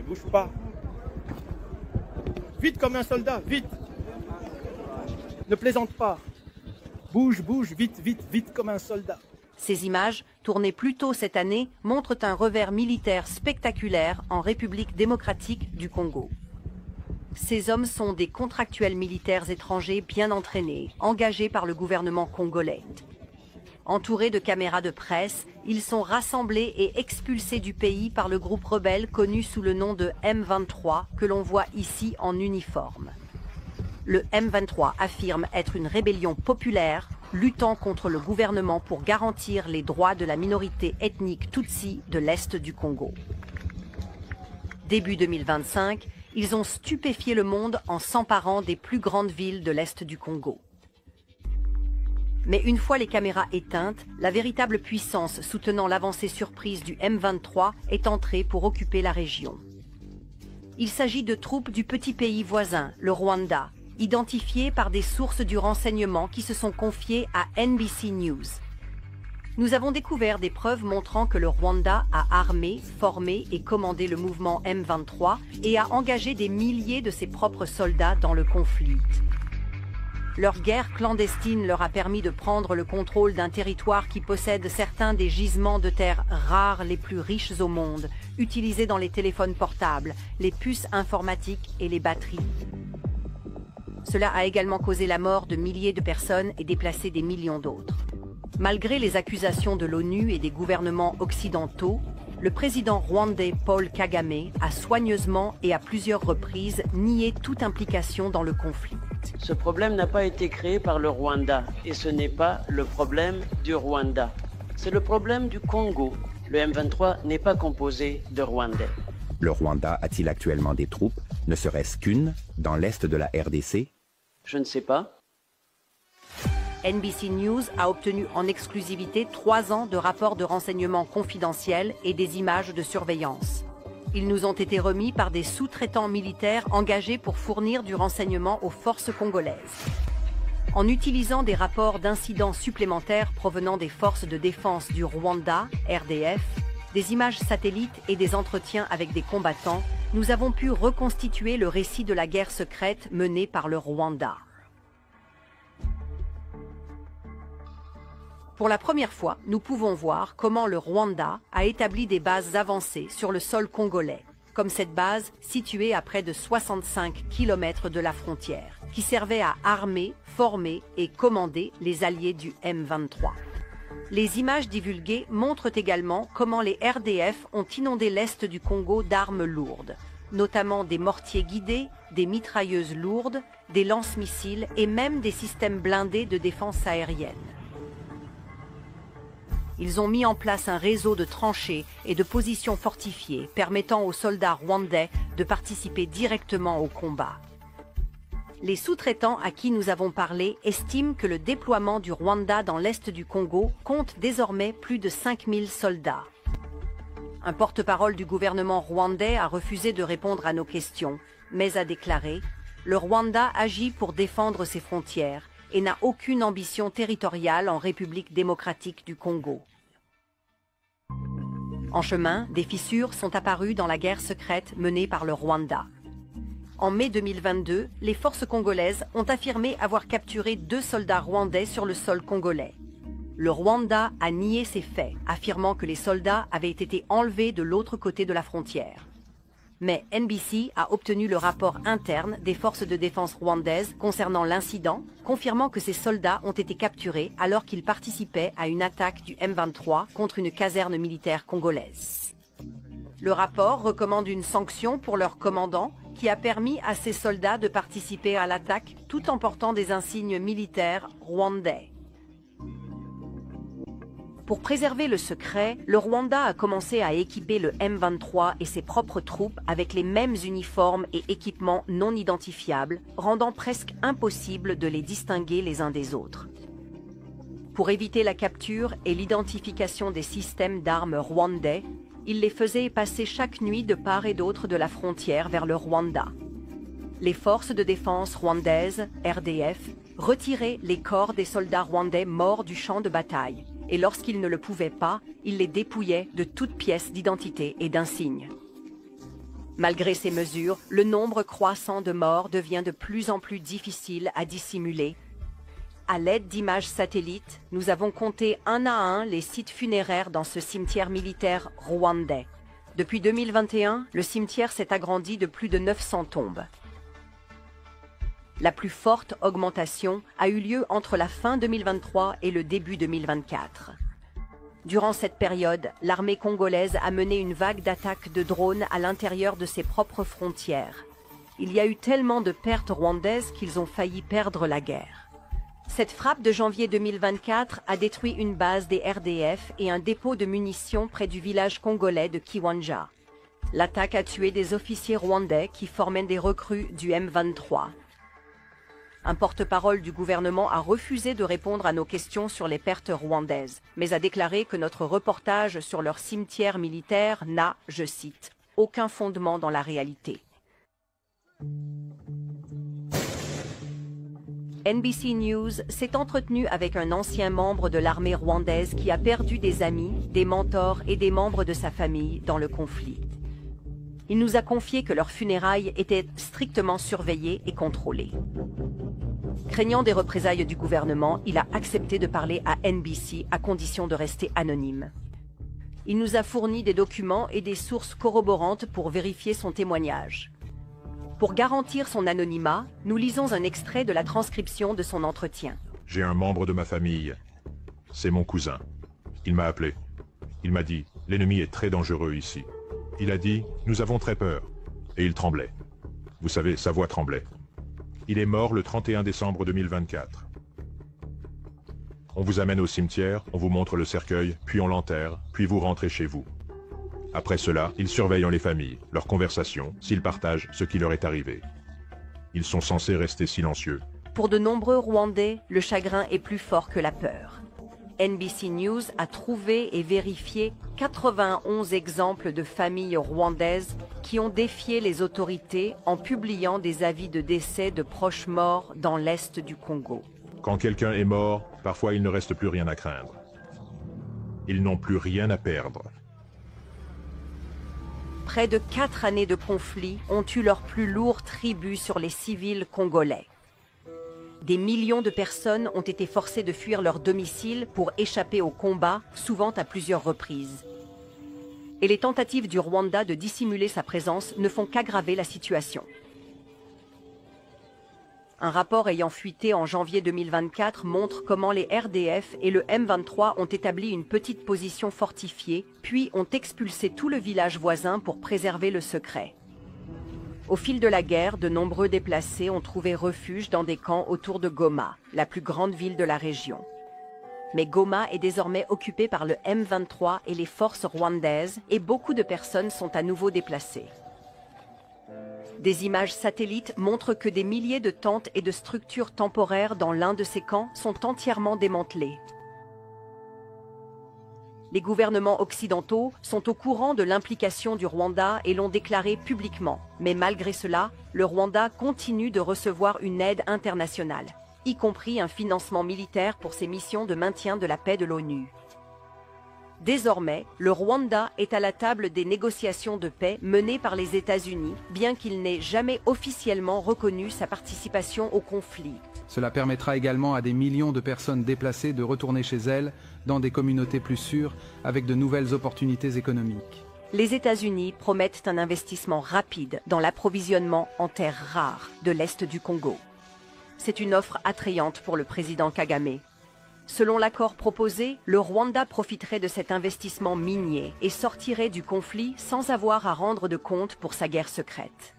Bouge pas. Vite comme un soldat, vite. Ne plaisante pas. Bouge, bouge, vite, vite, vite comme un soldat. Ces images, tournées plus tôt cette année, montrent un revers militaire spectaculaire en République démocratique du Congo. Ces hommes sont des contractuels militaires étrangers bien entraînés, engagés par le gouvernement congolais. Entourés de caméras de presse, ils sont rassemblés et expulsés du pays par le groupe rebelle connu sous le nom de M23, que l'on voit ici en uniforme. Le M23 affirme être une rébellion populaire, luttant contre le gouvernement pour garantir les droits de la minorité ethnique Tutsi de l'Est du Congo. Début 2025, ils ont stupéfié le monde en s'emparant des plus grandes villes de l'Est du Congo. Mais une fois les caméras éteintes, la véritable puissance soutenant l'avancée surprise du M23 est entrée pour occuper la région. Il s'agit de troupes du petit pays voisin, le Rwanda, identifiées par des sources du renseignement qui se sont confiées à NBC News. Nous avons découvert des preuves montrant que le Rwanda a armé, formé et commandé le mouvement M23 et a engagé des milliers de ses propres soldats dans le conflit. Leur guerre clandestine leur a permis de prendre le contrôle d'un territoire qui possède certains des gisements de terre rares les plus riches au monde, utilisés dans les téléphones portables, les puces informatiques et les batteries. Cela a également causé la mort de milliers de personnes et déplacé des millions d'autres. Malgré les accusations de l'ONU et des gouvernements occidentaux, le président rwandais Paul Kagame a soigneusement et à plusieurs reprises nié toute implication dans le conflit. Ce problème n'a pas été créé par le Rwanda et ce n'est pas le problème du Rwanda. C'est le problème du Congo. Le M23 n'est pas composé de Rwandais. Le Rwanda a-t-il actuellement des troupes, ne serait-ce qu'une, dans l'est de la RDC? Je ne sais pas. NBC News a obtenu en exclusivité 3 ans de rapports de renseignement confidentiels et des images de surveillance. Ils nous ont été remis par des sous-traitants militaires engagés pour fournir du renseignement aux forces congolaises. En utilisant des rapports d'incidents supplémentaires provenant des forces de défense du Rwanda, RDF, des images satellites et des entretiens avec des combattants, nous avons pu reconstituer le récit de la guerre secrète menée par le Rwanda. Pour la première fois, nous pouvons voir comment le Rwanda a établi des bases avancées sur le sol congolais, comme cette base située à près de 65 km de la frontière, qui servait à armer, former et commander les alliés du M23. Les images divulguées montrent également comment les RDF ont inondé l'est du Congo d'armes lourdes, notamment des mortiers guidés, des mitrailleuses lourdes, des lance-missiles et même des systèmes blindés de défense aérienne. Ils ont mis en place un réseau de tranchées et de positions fortifiées permettant aux soldats rwandais de participer directement au combat. Les sous-traitants à qui nous avons parlé estiment que le déploiement du Rwanda dans l'est du Congo compte désormais plus de 5000 soldats. Un porte-parole du gouvernement rwandais a refusé de répondre à nos questions, mais a déclaré « Le Rwanda agit pour défendre ses frontières » et n'a aucune ambition territoriale en République démocratique du Congo. En chemin, des fissures sont apparues dans la guerre secrète menée par le Rwanda. En mai 2022, les forces congolaises ont affirmé avoir capturé 2 soldats rwandais sur le sol congolais. Le Rwanda a nié ces faits, affirmant que les soldats avaient été enlevés de l'autre côté de la frontière. Mais NBC a obtenu le rapport interne des forces de défense rwandaises concernant l'incident, confirmant que ces soldats ont été capturés alors qu'ils participaient à une attaque du M23 contre une caserne militaire congolaise. Le rapport recommande une sanction pour leur commandant qui a permis à ces soldats de participer à l'attaque tout en portant des insignes militaires rwandais. Pour préserver le secret, le Rwanda a commencé à équiper le M23 et ses propres troupes avec les mêmes uniformes et équipements non identifiables, rendant presque impossible de les distinguer les uns des autres. Pour éviter la capture et l'identification des systèmes d'armes rwandais, il les faisait passer chaque nuit de part et d'autre de la frontière vers le Rwanda. Les forces de défense rwandaises, RDF, retiraient les corps des soldats rwandais morts du champ de bataille. Et lorsqu'ils ne le pouvaient pas, ils les dépouillaient de toute pièce d'identité et d'insigne. Malgré ces mesures, le nombre croissant de morts devient de plus en plus difficile à dissimuler. À l'aide d'images satellites, nous avons compté un à un les sites funéraires dans ce cimetière militaire rwandais. Depuis 2021, le cimetière s'est agrandi de plus de 900 tombes. La plus forte augmentation a eu lieu entre la fin 2023 et le début 2024. Durant cette période, l'armée congolaise a mené une vague d'attaques de drones à l'intérieur de ses propres frontières. Il y a eu tellement de pertes rwandaises qu'ils ont failli perdre la guerre. Cette frappe de janvier 2024 a détruit une base des RDF et un dépôt de munitions près du village congolais de Kiwanja. L'attaque a tué des officiers rwandais qui formaient des recrues du M23. Un porte-parole du gouvernement a refusé de répondre à nos questions sur les pertes rwandaises, mais a déclaré que notre reportage sur leur cimetière militaire n'a, je cite, « aucun fondement dans la réalité ». NBC News s'est entretenu avec un ancien membre de l'armée rwandaise qui a perdu des amis, des mentors et des membres de sa famille dans le conflit. Il nous a confié que leurs funérailles étaient strictement surveillées et contrôlées. Craignant des représailles du gouvernement, il a accepté de parler à NBC à condition de rester anonyme. Il nous a fourni des documents et des sources corroborantes pour vérifier son témoignage. Pour garantir son anonymat, nous lisons un extrait de la transcription de son entretien. J'ai un membre de ma famille. C'est mon cousin. Il m'a appelé. Il m'a dit, l'ennemi est très dangereux ici. Il a dit, nous avons très peur. Et il tremblait. Vous savez, sa voix tremblait. Il est mort le 31 décembre 2024. On vous amène au cimetière, on vous montre le cercueil, puis on l'enterre, puis vous rentrez chez vous. Après cela, ils surveillent les familles, leurs conversations, s'ils partagent ce qui leur est arrivé. Ils sont censés rester silencieux. Pour de nombreux Rwandais, le chagrin est plus fort que la peur. NBC News a trouvé et vérifié 91 exemples de familles rwandaises qui ont défié les autorités en publiant des avis de décès de proches morts dans l'est du Congo. Quand quelqu'un est mort, parfois il ne reste plus rien à craindre. Ils n'ont plus rien à perdre. Près de 4 années de conflit ont eu leur plus lourd tribut sur les civils congolais. Des millions de personnes ont été forcées de fuir leur domicile pour échapper au combat, souvent à plusieurs reprises. Et les tentatives du Rwanda de dissimuler sa présence ne font qu'aggraver la situation. Un rapport ayant fuité en janvier 2024 montre comment les RDF et le M23 ont établi une petite position fortifiée, puis ont expulsé tout le village voisin pour préserver le secret. Au fil de la guerre, de nombreux déplacés ont trouvé refuge dans des camps autour de Goma, la plus grande ville de la région. Mais Goma est désormais occupée par le M23 et les forces rwandaises, et beaucoup de personnes sont à nouveau déplacées. Des images satellites montrent que des milliers de tentes et de structures temporaires dans l'un de ces camps sont entièrement démantelées. Les gouvernements occidentaux sont au courant de l'implication du Rwanda et l'ont déclaré publiquement. Mais malgré cela, le Rwanda continue de recevoir une aide internationale, y compris un financement militaire pour ses missions de maintien de la paix de l'ONU. Désormais, le Rwanda est à la table des négociations de paix menées par les États-Unis, bien qu'il n'ait jamais officiellement reconnu sa participation au conflit. Cela permettra également à des millions de personnes déplacées de retourner chez elles, dans des communautés plus sûres, avec de nouvelles opportunités économiques. Les États-Unis promettent un investissement rapide dans l'approvisionnement en terres rares de l'Est du Congo. C'est une offre attrayante pour le président Kagame. Selon l'accord proposé, le Rwanda profiterait de cet investissement minier et sortirait du conflit sans avoir à rendre de compte pour sa guerre secrète.